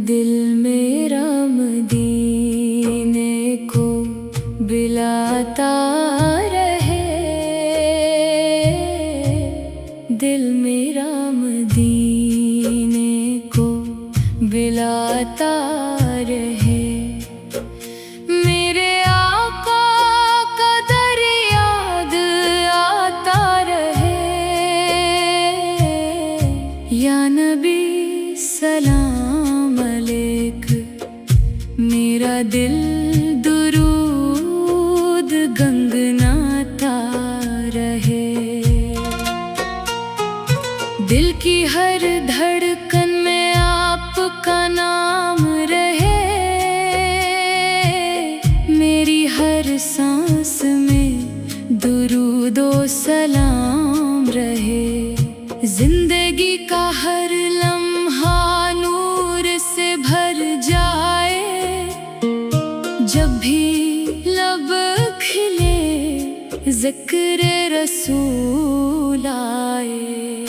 दिल मेरा मदीने को बिलाता रहे। दिल मेरा मदीने को बिलाता रहे। मेरे आका का दर याद आता रहे। या नबी सलाम अलैक, मेरा दिल दुरूद गंगनाता रहे। दिल की हर धड़कन में आपका नाम रहे। मेरी हर सांस में दुरूदो सलाम रहे। जिंदगी का हर लम्हा नूर से भर जाए। जब भी लब खिले ज़िक्र रसूल आए।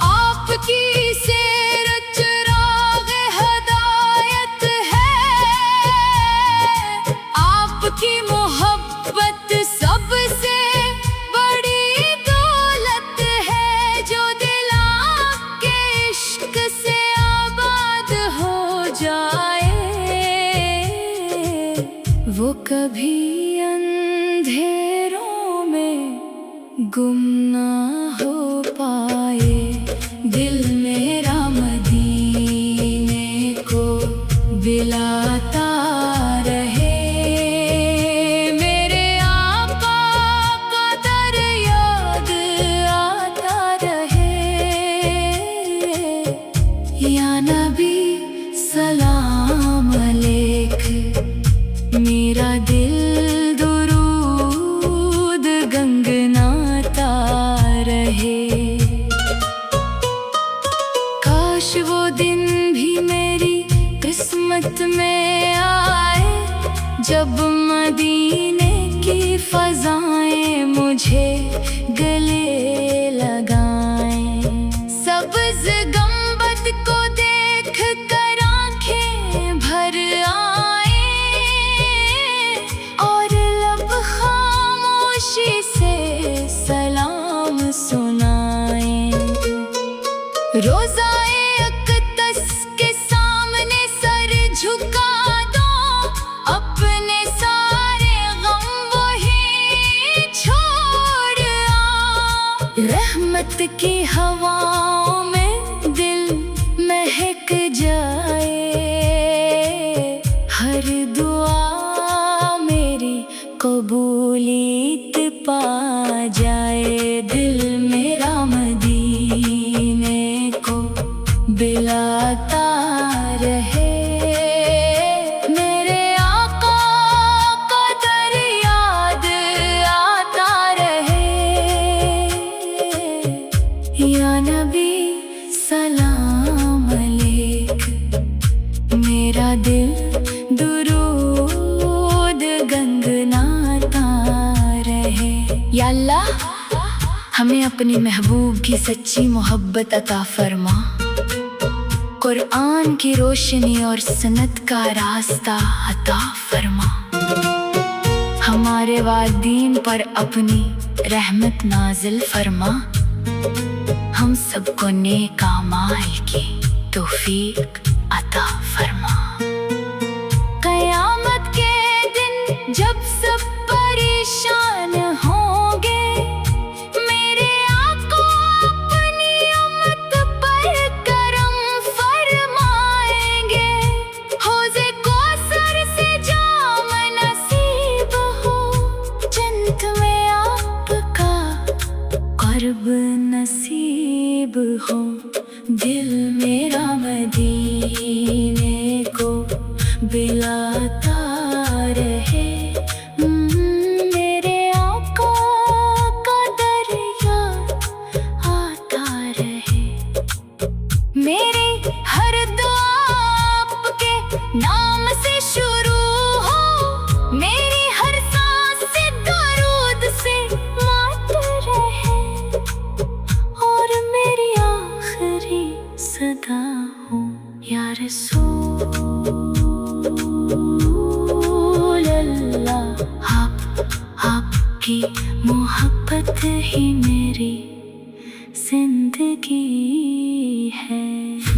आपकी सीरत चिराग़ हदायत है। आपकी मोहब्बत सबसे बड़ी दौलत है। जो दिल आपके इश्क से आबाद हो जाए, वो कभी अंधेरों में गुम ना हो पाए। दिल मेरा मदीने को बिलाता रहे। मेरे आका का दर याद आता रहे। या नबी सलाम अलैक, मेरा दिल दुरूद गंगनाता रहे। काश वो दिन भी मेरी किस्मत में आए, जब मदीने की फ़ज़ाएं मुझे गले लगाएं। सब्ज़ गंबद को देख कर आँखें भर आए और लब खामोशी से सलाम सुनाएं। रोज़ाए अक़दस के सामने सर झुका दो। अपने सारे गम वही छोड़ आओ। रहमत की हवाओं में दिल महक जाए। हर दुआ मेरी कबूलियत पा जाए। दिल मेरा मदीने को बिलाता रहे। मेरे आका का दर याद आता रहे। या नबी सलाम अलैक, मेरा दिल दुरूद गंगनाता रहे। या अल्लाह, हमें अपने महबूब की सच्ची मोहब्बत अता फरमा। कुरान की रोशनी और सुन्नत का रास्ता अता फरमा। हमारे वालिदैन पर अपनी रहमत नाज़िल फरमा। हम सबको नेक आमाल की तौफीक अता फरमा। क़यामत के दिन जब सब परेशान होंगे, मेरे आका अपनी उम्मत पर करम फरमाएंगे। हौज़े कौसर से जाम नसीब हो, जन्नत में आपका क़ुर्ब नसीब हो। दिल मेरा मदीने को बिलाता रहे। मेरे आका का दर याद आता रहे। मेरी हर दुआ आपके नाम से शुरू हो। मेरी हर सांस से दरूद से मात रहे। और मेरे रसूल अल्लाह, आपकी मोहब्बत ही मेरी जिंदगी है।